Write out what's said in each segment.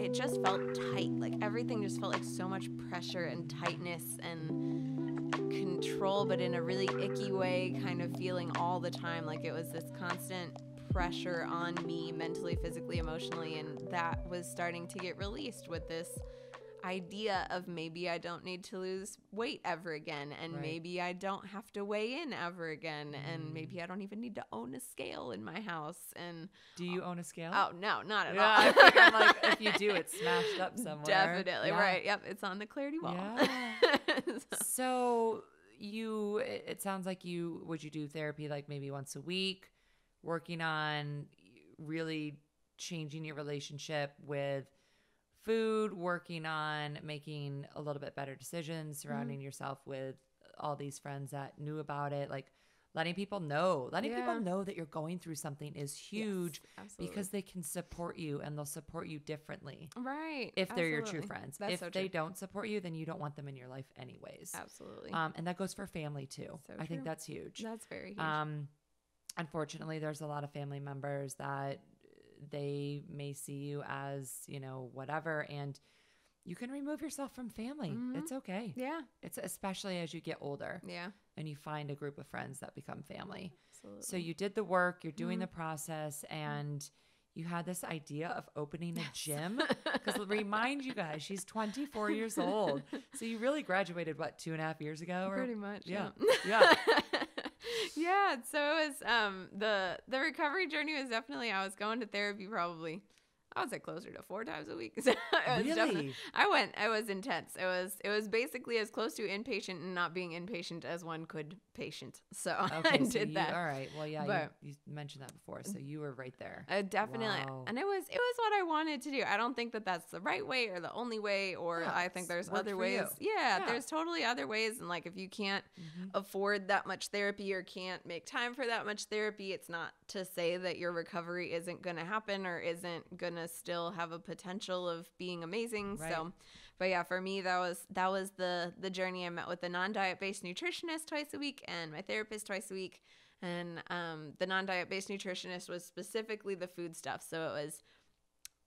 it just felt tight. Like everything just felt like so much pressure and tightness and control, but in a really icky way, kind of feeling all the time. Like it was this constant pressure on me mentally, physically, emotionally, and that was starting to get released with this idea of maybe I don't need to lose weight ever again, and maybe I don't have to weigh in ever again, and maybe I don't even need to own a scale in my house. And do you own a scale? Oh no, not at all. I think I'm like, if you do, it's smashed up somewhere. Definitely, right. Yep, it's on the clarity wall. Yeah. So it sounds like would you do therapy like maybe once a week, working on really changing your relationship with food, working on making a little bit better decisions, surrounding yourself with all these friends that knew about it, like letting people know that you're going through something is huge, because they can support you and they'll support you differently. Right. If they're your true friends. That's if they don't support you, then you don't want them in your life anyways. Absolutely. And that goes for family too. I think that's huge. That's very huge. Unfortunately, there's a lot of family members that they may see you as, whatever, and you can remove yourself from family. It's okay. Yeah. It's especially as you get older. Yeah. And you find a group of friends that become family. Absolutely. So you did the work, you're doing the process, and you had this idea of opening a gym. Because remind you guys, she's 24 years old. So you really graduated, 2.5 years ago? Pretty much. Yeah. Yeah, so it was the recovery journey was definitely, I was going to therapy probably, I would say closer to 4 times a week. Really? I was intense. It was basically as close to inpatient and not being inpatient as one could patient. So okay, I did that. All right. Well, yeah, but, you mentioned that before, so you were right there. Definitely. Wow. And it was what I wanted to do. I don't think that that's the right way or the only way, or I think there's other ways. Yeah, there's totally other ways. And like, if you can't afford that much therapy or can't make time for that much therapy, it's not to say that your recovery isn't going to happen or isn't going to still have a potential of being amazing. Right. So, but yeah, for me, that was the journey. I met with a non-diet based nutritionist twice a week and my therapist twice a week. And the non-diet based nutritionist was specifically the food stuff. So it was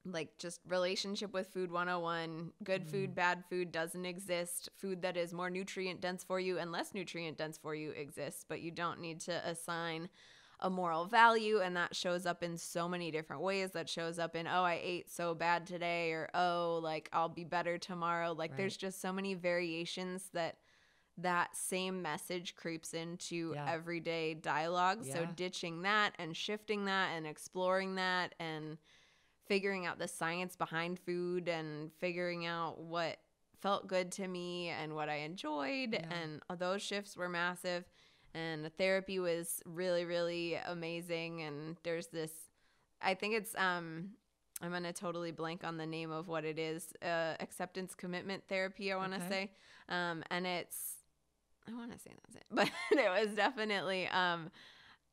like just relationship with food 101, good food, bad food doesn't exist. Food that is more nutrient dense for you and less nutrient dense for you exists, but you don't need to assign a moral value, and that shows up in so many different ways. That shows up in, oh, I ate so bad today, or oh, like I'll be better tomorrow. Like there's just so many variations that same message creeps into everyday dialogue. So ditching that and shifting that and exploring that and figuring out the science behind food and figuring out what felt good to me and what I enjoyed. And those shifts were massive. And therapy was really, really amazing. And there's this, I think it's, I'm going to totally blank on the name of what it is, acceptance commitment therapy, I want to say. And it's, I want to say that's it. But it was definitely,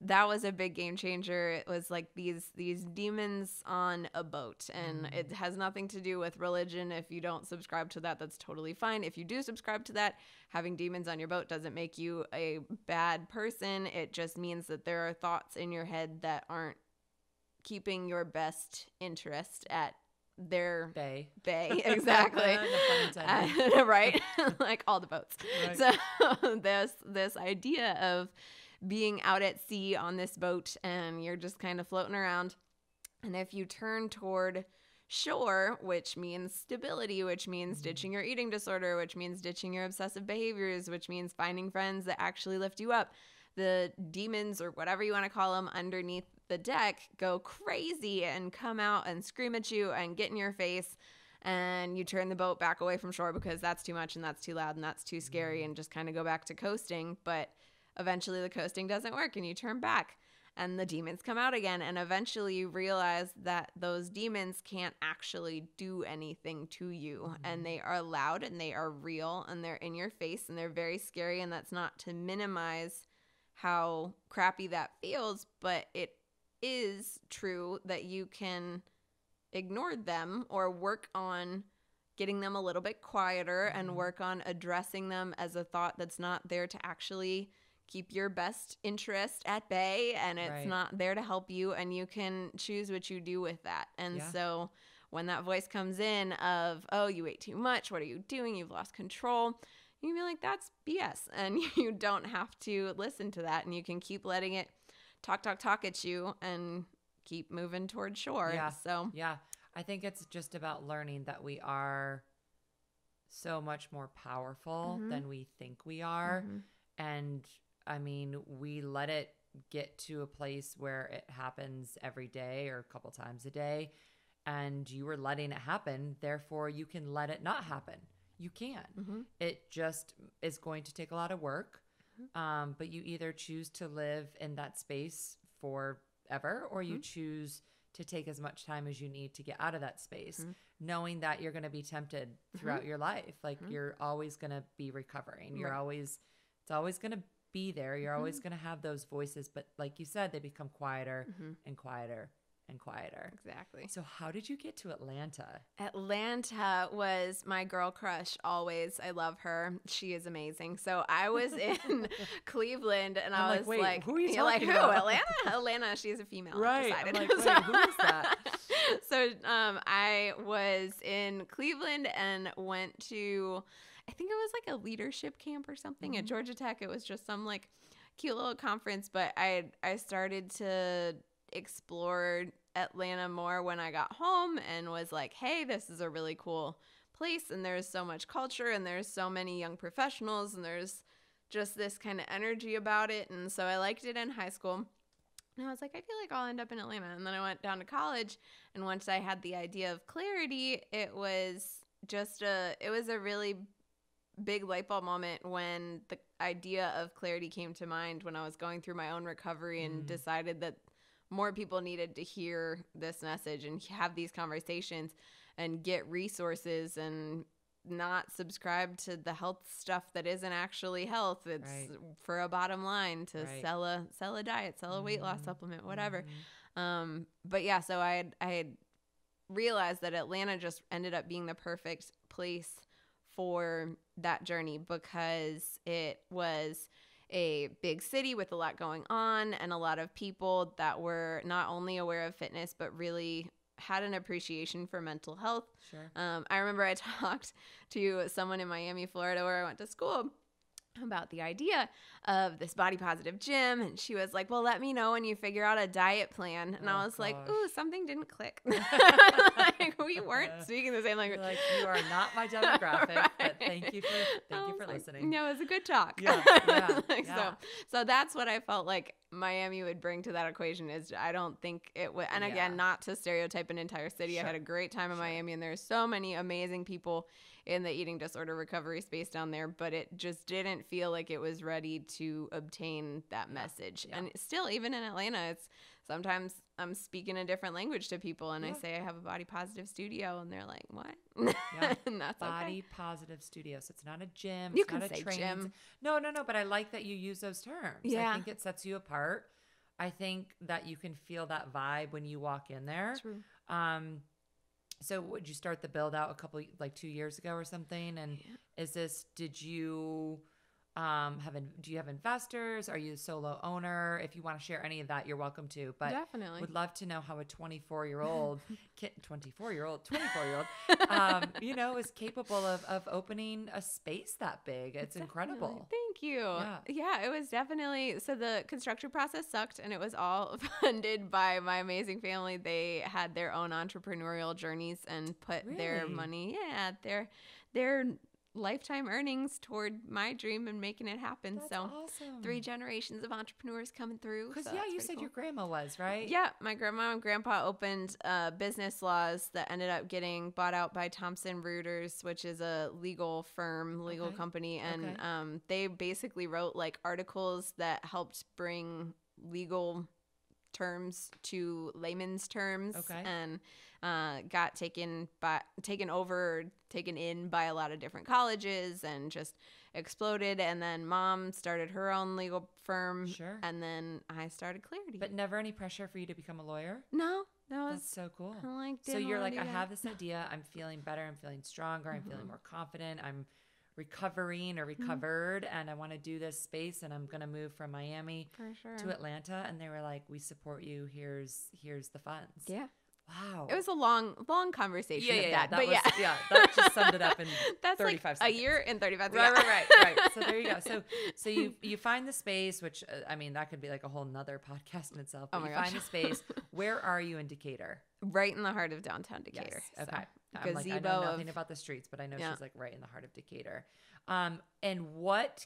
that was a big game changer. It was like these demons on a boat, and it has nothing to do with religion. If you don't subscribe to that, that's totally fine. If you do subscribe to that, having demons on your boat doesn't make you a bad person. It just means that there are thoughts in your head that aren't keeping your best interest at their bay. Exactly. Right. Like all the boats. Right. So this idea of being out at sea on this boat and you're just kind of floating around. And if you turn toward shore, which means stability, which means ditching your eating disorder, which means ditching your obsessive behaviors, which means finding friends that actually lift you up, the demons or whatever you want to call them underneath the deck go crazy and come out and scream at you and get in your face. And you turn the boat back away from shore because that's too much and that's too loud and that's too scary, and just kind of go back to coasting. But eventually the coasting doesn't work and you turn back and the demons come out again. And eventually you realize that those demons can't actually do anything to you. And they are loud and they are real and they're in your face and they're very scary. And that's not to minimize how crappy that feels, but it is true that you can ignore them or work on getting them a little bit quieter and work on addressing them as a thought that's not there to actually keep your best interest at bay, and it's not there to help you, and you can choose what you do with that. And so when that voice comes in of, oh, you ate too much, what are you doing, you've lost control, you can be like, that's BS, and you don't have to listen to that, and you can keep letting it talk at you and keep moving towards shore. Yeah, I think it's just about learning that we are so much more powerful than we think we are. And I mean, we let it get to a place where it happens every day or a couple times a day, and you were letting it happen. Therefore, you can let it not happen. You can. It just is going to take a lot of work. But you either choose to live in that space forever, or you choose to take as much time as you need to get out of that space, knowing that you're going to be tempted throughout your life. Like you're always going to be recovering. It's always going to be there. You're always going to have those voices. But like you said, they become quieter and quieter and quieter. Exactly. So how did you get to Atlanta? Atlanta was my girl crush always. I love her. She is amazing. So I was in Cleveland, and I was like, who are you talking about? Atlanta. She's a female. Right. Decided. I'm like, wait, who is that? So I was in Cleveland and went to, I think it was like a leadership camp or something at Georgia Tech. It was just some like cute little conference, but I started to explore Atlanta more when I got home and was like, hey, this is a really cool place, and there's so much culture, and there's so many young professionals, and there's just this kind of energy about it. And so I liked it in high school, and I was like, I feel like I'll end up in Atlanta. And then I went down to college, and once I had the idea of Clarity, it was a really big light bulb moment when the idea of Clarity came to mind, when I was going through my own recovery and decided that more people needed to hear this message and have these conversations and get resources and not subscribe to the health stuff that isn't actually health. It's for a bottom line to sell a diet, sell a weight loss supplement, whatever. But yeah, so I had realized that Atlanta just ended up being the perfect place for that journey, because it was a big city with a lot going on and a lot of people that were not only aware of fitness, but really had an appreciation for mental health. Sure. I remember I talked to someone in Miami, Florida, where I went to school, about the idea of this body positive gym, and she was like, well, let me know when you figure out a diet plan. And I was like, ooh, something didn't click. Like, we weren't speaking the same language. You're like, you are not my demographic, but thank you for listening. No, it was a good talk. So that's what I felt like Miami would bring to that equation. Is I don't think it would, and again, not to stereotype an entire city. I had a great time in Miami, and there's so many amazing people in the eating disorder recovery space down there, but it just didn't feel like it was ready to obtain that message. And still, even in Atlanta, it's sometimes I'm speaking a different language to people, and I say I have a body positive studio, and they're like, what? And that's body positive studio. So it's not a gym. You it's can not a say training. gym. No, but I like that you use those terms. Yeah. I think it sets you apart. I think that you can feel that vibe when you walk in there. True. So would you start the build out 2 years ago or something? And did you do you have investors? Are you a solo owner? If you want to share any of that, you're welcome to, but definitely would love to know how a 24-year-old, is capable of opening a space that big. It's incredible. Thank you. Yeah, it was definitely, so the construction process sucked, and it was all funded by my amazing family. They had their own entrepreneurial journeys and put their money, their lifetime earnings toward my dream and making it happen. That's so awesome. 3 generations of entrepreneurs coming through. Because you said your grandma was, right? Yeah, my grandma and grandpa opened Business Laws that ended up getting bought out by Thomson Reuters, which is a legal company, and they basically wrote like articles that helped bring legal terms to layman's terms, and got taken in by a lot of different colleges and just exploded. And then Mom started her own legal firm. Sure. And then I started Clarity. But never any pressure for you to become a lawyer? No. That's so cool. So you're like, I have this idea. I'm feeling better. I'm feeling stronger. I'm feeling more confident. I'm recovering or recovered, and I want to do this space, and I'm going to move from Miami to Atlanta. And they were like, we support you. Here's the funds. Yeah. Wow. It was a long conversation of that. But that just summed it up in that's 35 like seconds. A year in 35 Right, seconds. right. So there you go. So you find the space, which I mean, that could be like a whole nother podcast in itself. But you find the space. Where are you in Decatur? Right in the heart of downtown Decatur. Yes. Okay. So, I'm like, I know nothing about the streets, but I know she's like right in the heart of Decatur. And what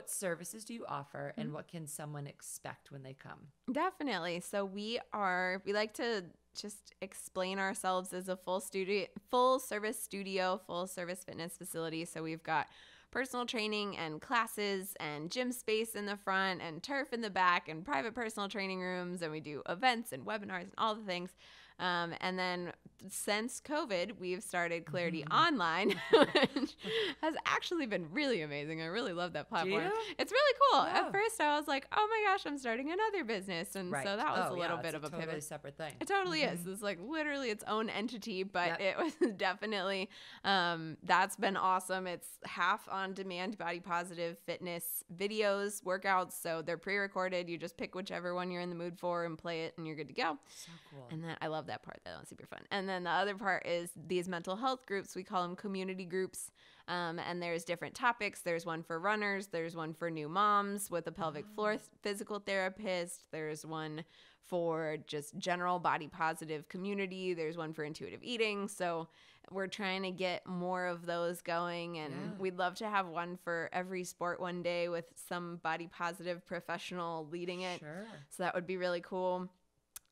services do you offer, and what can someone expect when they come? Definitely. So we like to just explain ourselves as a full service studio, full service fitness facility. So we've got personal training and classes and gym space in the front and turf in the back and private personal training rooms. And we do events and webinars and all the things. And then since COVID, we've started Clarity Online, which has actually been really amazing. I really love that platform. It's really cool. Yeah. At first, I was like, oh my gosh, I'm starting another business. And so that was a little bit of a totally pivot. Separate thing. It totally is. It's like literally its own entity, but it was definitely, that's been awesome. It's half on demand body positive fitness videos, workouts. So they're pre-recorded. You just pick whichever one you're in the mood for and play it and you're good to go. So cool. And then I love that part. That was super fun. And then the other part is these mental health groups. We call them community groups. And there's different topics. There's one for runners. There's one for new moms with a pelvic floor physical therapist. There's one for just general body positive community. There's one for intuitive eating. So we're trying to get more of those going. And we'd love to have one for every sport one day with some body positive professional leading it. Sure. So that would be really cool.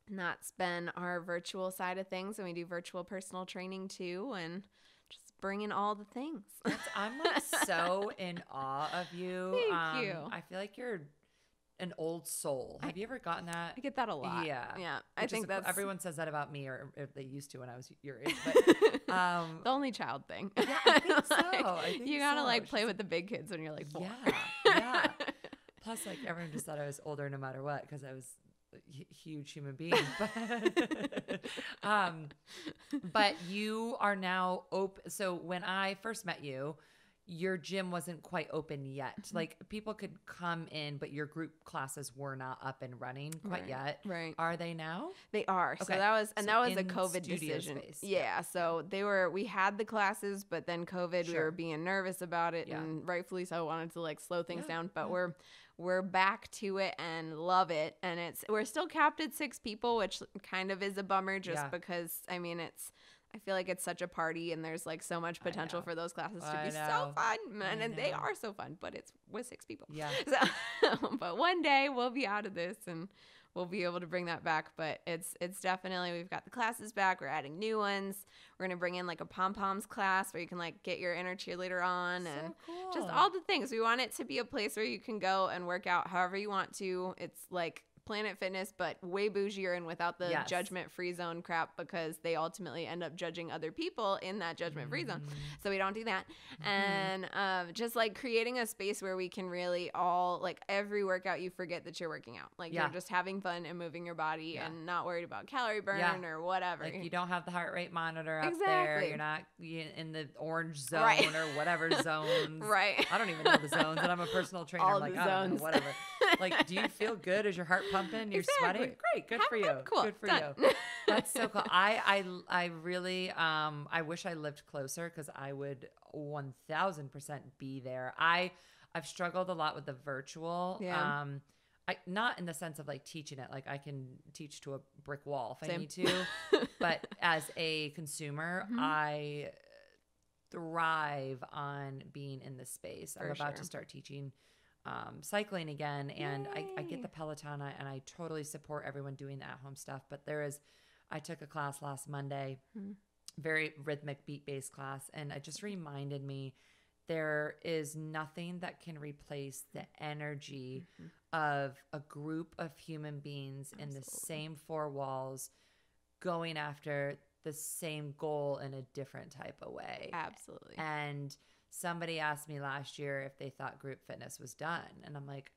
And that's been our virtual side of things. And we do virtual personal training too. And just bring in all the things. I'm like so in awe of you. Thank you. I feel like you're an old soul. Have you ever gotten that? I get that a lot. Yeah. I think that's everyone says that about me, or they used to when I was your age. But the only child thing. Yeah, I think so. You gotta play with the big kids when you're like 4. Yeah. Plus, like everyone just thought I was older no matter what because I was huge human being, but you are now open. So when I first met you, your gym wasn't quite open yet. Like people could come in, but your group classes were not up and running quite yet. Right. Are they now? They are. Okay. So that was a COVID decision. Space. Yeah. So we had the classes, but then COVID, we were being nervous about it and rightfully so wanted to slow things down, but we're back to it and love it. And we're still capped at 6 people, which kind of is a bummer just because, I mean, I feel like it's such a party and there's so much potential for those classes to be so fun. And they are so fun, but it's with 6 people. Yeah. So, but one day we'll be out of this and we'll be able to bring that back. But it's definitely, we've got the classes back. We're adding new ones. We're going to bring in a pom-poms class where you can get your inner cheerleader on and just all the things. We want it to be a place where you can go and work out however you want to. It's Planet Fitness, but way bougier and without the judgment-free zone crap because they ultimately end up judging other people in that judgment-free zone. So we don't do that. And just creating a space where we can really all, every workout you forget that you're working out. You're just having fun and moving your body and not worried about calorie burn or whatever. You don't have the heart rate monitor up there. You're not in the orange zone or whatever zones. Right. I don't even know the zones, and I'm a personal trainer. All I'm the zones. I don't know, whatever. Do you feel good? Is your heart pumping? You're sweating? Great. Good for you. Cool. Good for you. That's so cool. I really, I wish I lived closer because I would 1000% be there. I've struggled a lot with the virtual. Yeah. Not in the sense of teaching it. I can teach to a brick wall if I need to. But as a consumer, I thrive on being in this space. I'm about to start teaching cycling again, and I get the Peloton, and I totally support everyone doing the at-home stuff. But I took a class last Monday, very rhythmic beat-based class, and it just reminded me there is nothing that can replace the energy of a group of human beings in the same 4 walls going after the same goal in a different type of way. Absolutely. And somebody asked me last year if they thought group fitness was done. And I'm like,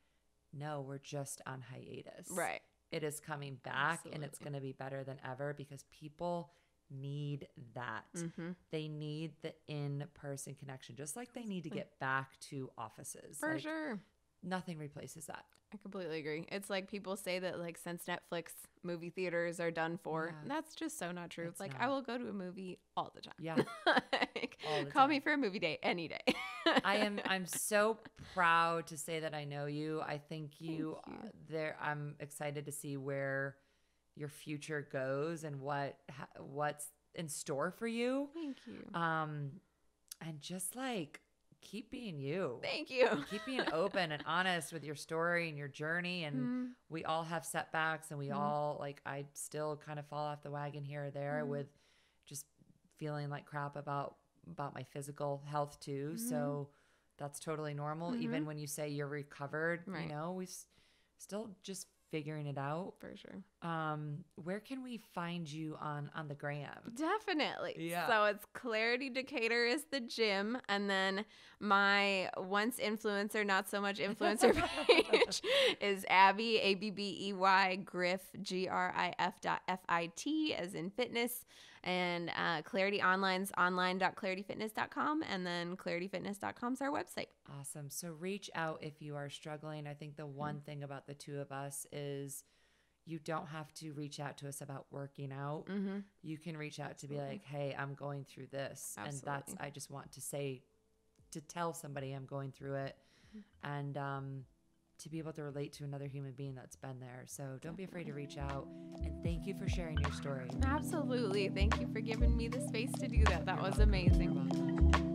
no, we're just on hiatus. Right. It is coming back and it's going to be better than ever because people need that. They need the in-person connection, just like they need to get back to offices. For sure. nothing replaces that. I completely agree. It's like people say that like since Netflix, movie theaters are done for. Yeah. That's just so not true. It's like not. I will go to a movie all the time. Yeah. Like, all the call time. me for a movie date any day. I'm so proud to say that I know you. I think you. I'm excited to see where your future goes and what's in store for you. Thank you. And just like keep being you. Thank you. Keep being open and honest with your story and your journey. And we all have setbacks, and we all like, I still kind of fall off the wagon here or there with just feeling like crap about my physical health too. So that's totally normal. Even when you say you're recovered, Right. you know, we still just figuring it out. For sure. Where can we find you on the gram? Definitely. Yeah. So it's Clarity Decatur is the gym. And then my once influencer, not so much influencer page is Abbey, Abbey Griff, GRIF.FIT as in fitness. And Clarity Online's online.clarityfitness.com. And then clarityfitness.com is our website. Awesome. So reach out if you are struggling. I think the one thing about the two of us is you don't have to reach out to us about working out. You can reach out to be like, hey, I'm going through this. Absolutely. And I just want to tell somebody I'm going through it and to be able to relate to another human being that's been there. So don't be afraid to reach out. And thank you for sharing your story. Absolutely. Thank you for giving me the space to do that. That was amazing. You're welcome.